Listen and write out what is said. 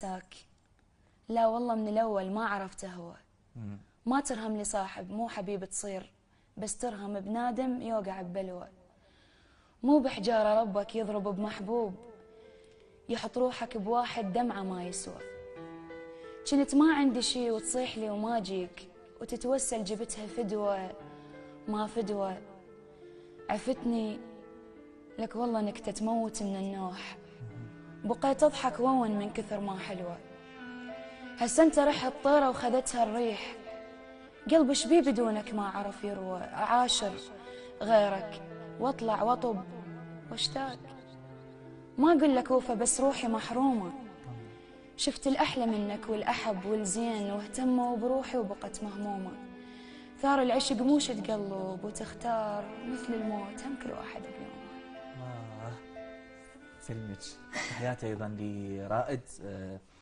ساك. لا والله من الأول ما عرفته هو. ما ترهم لي صاحب مو حبيب تصير، بس ترهم بنادم يوقع ببلوى. مو بحجارة ربك يضرب بمحبوب، يحط روحك بواحد دمعة ما يسوى. كنت ما عندي شي وتصيح لي وما جيك، وتتوسل جبتها فدوة ما فدوة. عفتني لك والله نكتة تموت من النوح، بقيت أضحك وون من كثر ما حلوة. هسه انت رحت طيرة وخذتها الريح، قلبي شبي بدونك ما عرف يروى. أعاشر غيرك واطلع واطب واشتاق، ما أقول لك وفا بس روحي محرومة. شفت الأحلى منك والأحب والزين، واهتموا بروحي وبقت مهمومة. ثار العشق مو تقلب وتختار، مثل الموت هم كل واحد بيومه. سلمك. تحياتي أيضا لرائد